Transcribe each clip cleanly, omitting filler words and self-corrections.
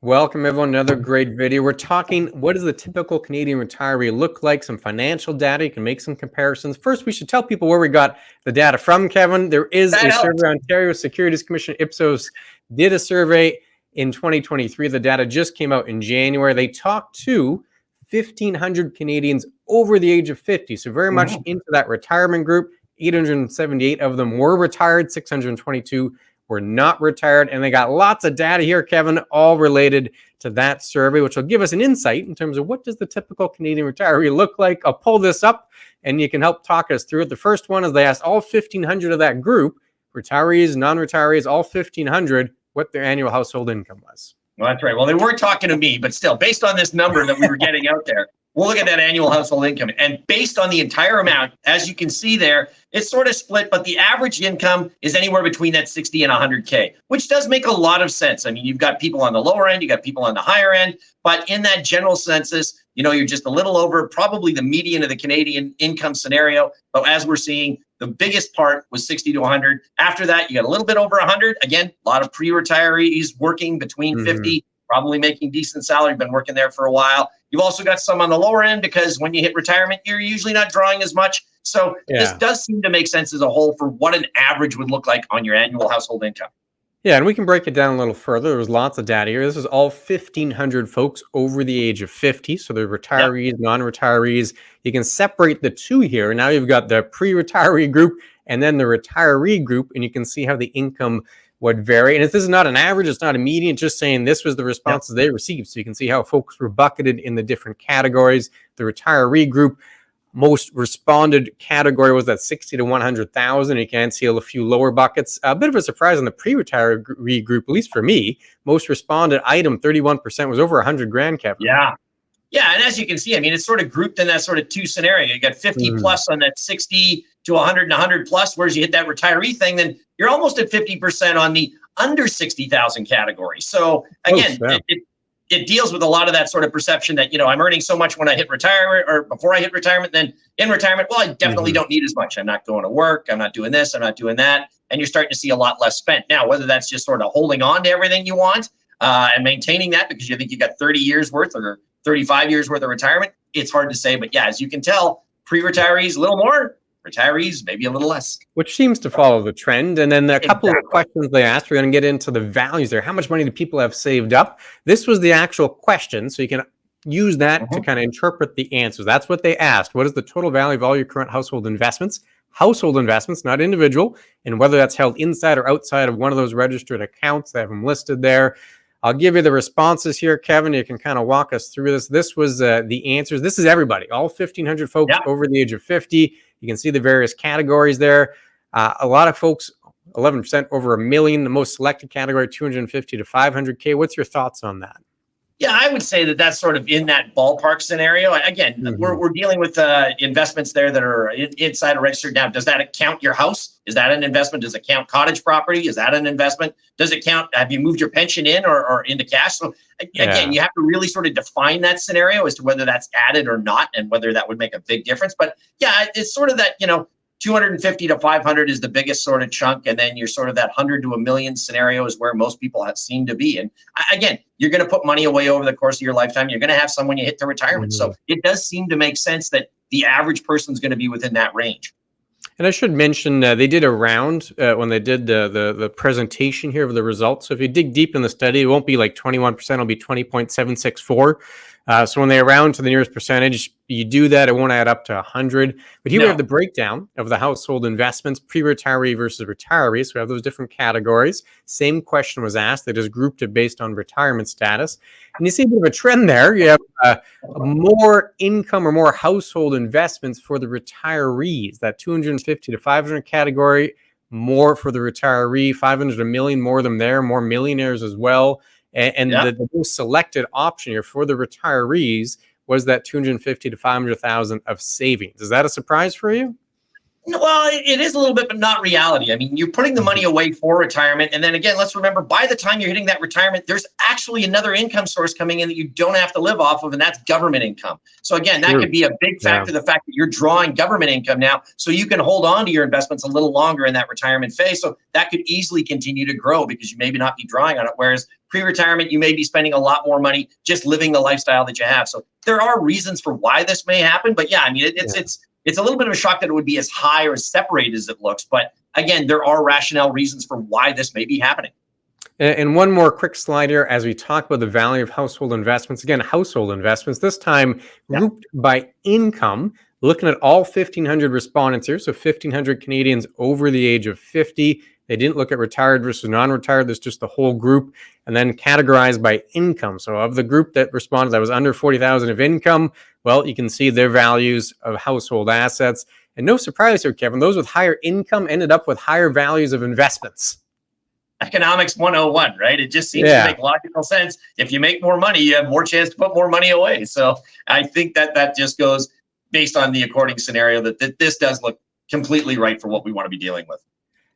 Welcome, everyone. Another great video. We're talking, what does the typical Canadian retiree look like? Some financial data. You can make some comparisons. First, we should tell people where we got the data from, Kevin. There is a survey. Ontario Securities Commission, Ipsos, did a survey in 2023. The data just came out in January. They talked to 1,500 Canadians over the age of 50. So very much into that retirement group. 878 of them were retired. 622 were not retired, and they got lots of data here, Kevin, all related to that survey, which will give us an insight in terms of what does the typical Canadian retiree look like. I'll pull this up, and you can help talk us through it. The first one is they asked all 1,500 of that group, retirees, non-retirees, all 1,500, what their annual household income was. Well, that's right. Well, they weren't talking to me, but still, based on this number that we were getting out there, we'll look at that annual household income. And based on the entire amount, as you can see there, it's sort of split, but the average income is anywhere between that 60 and 100K, which does make a lot of sense. I mean, you've got people on the lower end, you got people on the higher end, but in that general census, you're just a little over probably the median of the Canadian income scenario. But as we're seeing, the biggest part was 60 to 100. After that, you got a little bit over 100. Again, a lot of pre-retirees working between 50, probably making decent salary, been working there for a while. You've also got some on the lower end because when you hit retirement, you're usually not drawing as much. So this does seem to make sense as a whole for what an average would look like on your annual household income. Yeah, and we can break it down a little further. There was lots of data here. This is all 1,500 folks over the age of 50. So they're retirees, non-retirees. You can separate the two here. Now you've got the pre-retiree group and then the retiree group, and you can see how the income would vary. And if this is not an average, it's not a median, just saying this was the responses they received. So you can see how folks were bucketed in the different categories. The retiree group, most responded category was that 60 to 100,000. You can see a few lower buckets. A bit of a surprise on the pre-retiree group, at least for me. Most responded item, 31%, was over 100 grand, Kevin. Yeah, and as you can see, I mean, it's sort of grouped in that sort of two scenario. You got 50 plus on that 60 to 100 and 100 plus, whereas you hit that retiree thing, then you're almost at 50% on the under 60,000 category. So again, it deals with a lot of that sort of perception that, I'm earning so much when I hit retirement or before I hit retirement, then in retirement, well, I definitely don't need as much. I'm not going to work. I'm not doing this. I'm not doing that. And you're starting to see a lot less spent. Now, whether that's just sort of holding on to everything you want and maintaining that because you think you got 30 years worth or 35 years worth of retirement, it's hard to say. But yeah, as you can tell, pre-retirees a little more, retirees maybe a little less. Which seems to follow the trend. And then a couple of questions they asked, we're going to get into the values there. How much money do people have saved up? This was the actual question, so you can use that to kind of interpret the answers. That's what they asked. What is the total value of all your current household investments? Household investments, not individual, and whether that's held inside or outside of one of those registered accounts. They have them listed there. I'll give you the responses here, Kevin. You can kind of walk us through this. This was the answers. This is everybody, all 1,500 folks over the age of 50. You can see the various categories there. A lot of folks, 11% over $1 million. The most selected category, 250 to 500K. What's your thoughts on that? Yeah, I would say that that's sort of in that ballpark scenario. Again, we're dealing with investments there that are inside a registered. Now, does that count your house? Is that an investment? Does it count cottage property? Is that an investment? Does it count? Have you moved your pension in or into cash? So again, you have to really sort of define that scenario as to whether that's added or not and whether that would make a big difference. But yeah, it's sort of that, 250 to 500 is the biggest sort of chunk. And then you're sort of that 100 to $1 million scenario is where most people have seemed to be. And again, you're going to put money away over the course of your lifetime. You're going to have some when you hit to retirement. So it does seem to make sense that the average person's going to be within that range. And I should mention they did a round when they did the presentation here of the results. So if you dig deep in the study, it won't be like 21%, it'll be 20.764. So when they round to the nearest percentage, you do that, it won't add up to 100. But here we have the breakdown of the household investments, pre-retiree versus retiree. So we have those different categories. Same question was asked. They just grouped it based on retirement status. And you see a bit of a trend there. You have more income or more household investments for the retirees, that 250 to 500 category, more for the retiree, 500 to $1 million, more of them there, more millionaires as well. And the most selected option here for the retirees was that 250 to 500,000 of savings. Is that a surprise for you? Well, it is a little bit, but not reality. I mean, you're putting the money away for retirement. And then again, let's remember, by the time you're hitting that retirement, there's actually another income source coming in that you don't have to live off of, and that's government income. So again, that could be a big factor, the fact that you're drawing government income now, so you can hold on to your investments a little longer in that retirement phase. So that could easily continue to grow because you maybe not be drawing on it. Whereas pre-retirement, you may be spending a lot more money just living the lifestyle that you have. So there are reasons for why this may happen. But yeah, I mean, it's a little bit of a shock that it would be as high or as separated as it looks. But again, there are rationale reasons for why this may be happening. And one more quick slide here as we talk about the value of household investments. Again, household investments, this time grouped by income, looking at all 1,500 respondents here. So 1,500 Canadians over the age of 50. They didn't look at retired versus non-retired. There's just the whole group, and then categorized by income. So of the group that responded that was under 40,000 of income, well, you can see their values of household assets. And no surprise here, Kevin, those with higher income ended up with higher values of investments. Economics 101, right? It just seems to make logical sense. If you make more money, you have more chance to put more money away. So I think that just goes based on the according scenario that this does look completely right for what we want to be dealing with.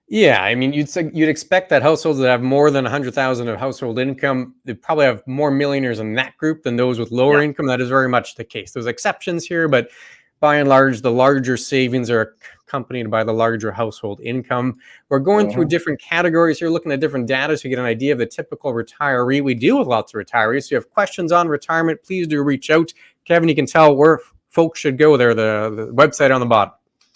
Yeah, I mean, you'd expect that households that have more than 100,000 of household income, they probably have more millionaires in that group than those with lower income. That is very much the case. There's exceptions here, but by and large, the larger savings are accompanied by the larger household income. We're going through different categories here, looking at different data so you get an idea of the typical retiree. We deal with lots of retirees. So if you have questions on retirement, please do reach out. Kevin, you can tell where folks should go there, the website on the bottom.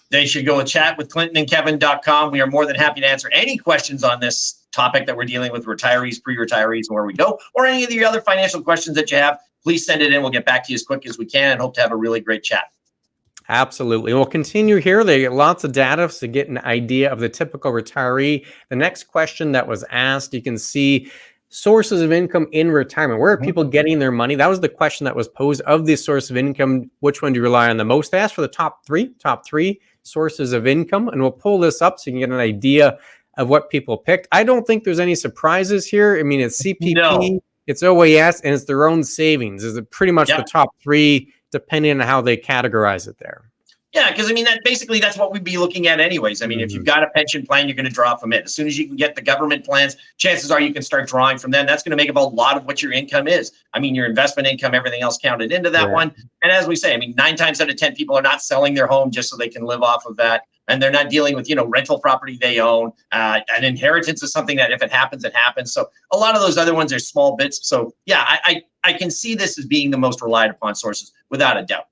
They should go and chat with ClintonandKevin.com. We are more than happy to answer any questions on this topic that we're dealing with, retirees, pre-retirees, and where we go, or any of the other financial questions that you have. Please send it in. We'll get back to you as quick as we can and hope to have a really great chat. Absolutely. We'll continue here. They get lots of data to get an idea of the typical retiree. The next question that was asked, you can see sources of income in retirement. Where are people getting their money? That was the question that was posed. Of this source of income, which one do you rely on the most? They asked for the top three sources of income, and we'll pull this up so you can get an idea of what people picked. I don't think there's any surprises here. I mean, it's CPP, it's OAS, and it's their own savings. Is it pretty much the top three, depending on how they categorize it there? Yeah, because I mean, that's what we'd be looking at anyways. I mean, if you've got a pension plan, you're going to draw from it. As soon as you can get the government plans, chances are you can start drawing from them. That's going to make up a lot of what your income is. I mean, your investment income, everything else counted into that one. And as we say, I mean, 9 times out of 10 people are not selling their home just so they can live off of that. And they're not dealing with, rental property they own. An inheritance is something that if it happens, it happens. So a lot of those other ones are small bits. So yeah, I can see this as being the most relied upon sources without a doubt.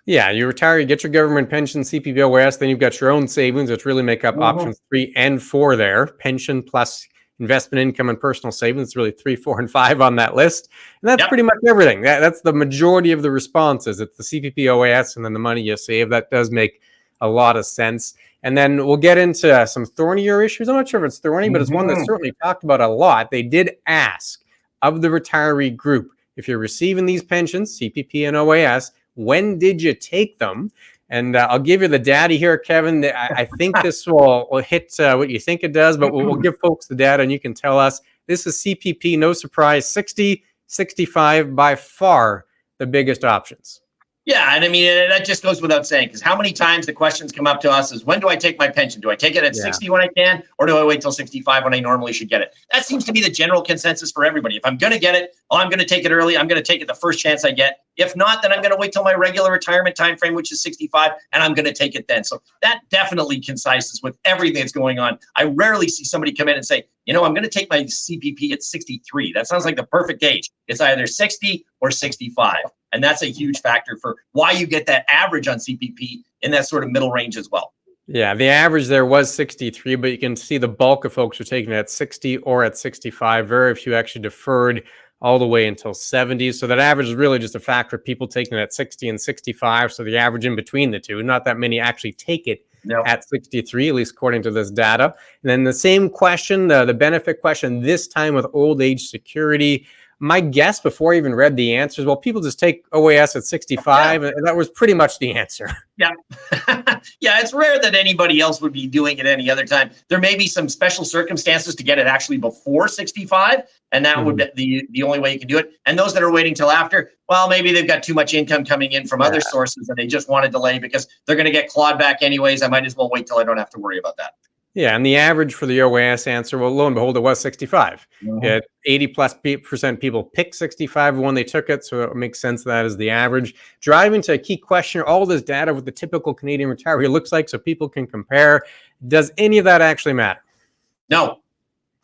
Yeah, you retire, you get your government pension, CPP, OAS, then you've got your own savings, which really make up options 3 and 4 there. Pension plus investment income and personal savings. It's really 3, 4, and 5 on that list. And that's pretty much everything. That's the majority of the responses. It's the CPP, OAS, and then the money you save. That does make a lot of sense. And then we'll get into some thornier issues. I'm not sure if it's thorny, but it's one that's certainly talked about a lot. They did ask of the retiree group, if you're receiving these pensions, CPP and OAS, when did you take them? And I'll give you the data here, Kevin. I think this will hit what you think it does, but we'll give folks the data and you can tell us. This is CPP, no surprise, 60, 65, by far the biggest options. Yeah, and I mean, that just goes without saying, because how many times the questions come up to us is, when do I take my pension? Do I take it at 60 when I can, or do I wait till 65 when I normally should get it? That seems to be the general consensus for everybody. If I'm going to get it, I'm going to take it early. I'm going to take it the first chance I get. If not, then I'm going to wait till my regular retirement time frame, which is 65, and I'm going to take it then. So that definitely coincides with everything that's going on. I rarely see somebody come in and say, I'm going to take my CPP at 63. That sounds like the perfect age. It's either 60 or 65. And that's a huge factor for why you get that average on CPP in that sort of middle range as well. Yeah, the average there was 63, but you can see the bulk of folks are taking it at 60 or at 65. Very few actually deferred all the way until 70. So that average is really just a factor of people taking it at 60 and 65. So the average in between the two, not that many actually take it at 63, at least according to this data. And then the same question, the benefit question, this time with old age security. My guess before I even read the answers, well, people just take OAS at 65, and that was pretty much the answer. Yeah. Yeah, it's rare that anybody else would be doing it any other time. There may be some special circumstances to get it actually before 65, and that would be the only way you can do it. And those that are waiting till after, well, maybe they've got too much income coming in from other sources and they just want to delay because they're going to get clawed back anyways. I might as well wait till I don't have to worry about that. Yeah, and the average for the OAS answer, well, lo and behold, it was 65. 80+% people picked 65 when they took it, so it makes sense that is the average. Driving to a key question, all this data with the typical Canadian retiree looks like so people can compare. Does any of that actually matter? No.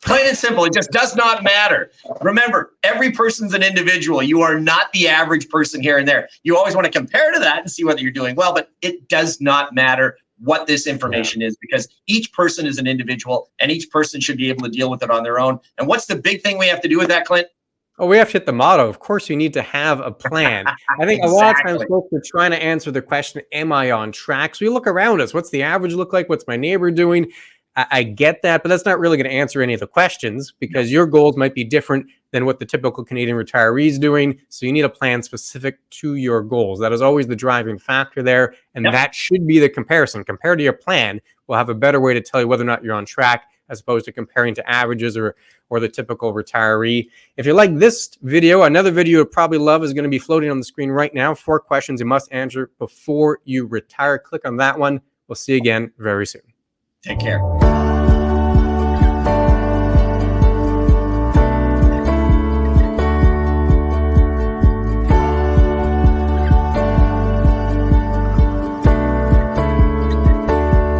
Plain and simple, it just does not matter. Remember, every person's an individual. You are not the average person here and there. You always want to compare to that and see whether you're doing well, but it does not matter what this information is, because each person is an individual and each person should be able to deal with it on their own. And what's the big thing we have to do with that, Clint? Oh, we have to hit the motto. Of course, you need to have a plan. I think a lot of times folks are trying to answer the question, am I on track? So you look around us. What's the average look like? What's my neighbor doing? I get that, but that's not really going to answer any of the questions because your goals might be different than what the typical Canadian retiree is doing. So you need a plan specific to your goals. That is always the driving factor there. And that should be the comparison. Compared to your plan, we'll have a better way to tell you whether or not you're on track as opposed to comparing to averages or the typical retiree. If you like this video, another video you'll probably love is going to be floating on the screen right now. 4 questions you must answer before you retire. Click on that one. We'll see you again very soon. Take care.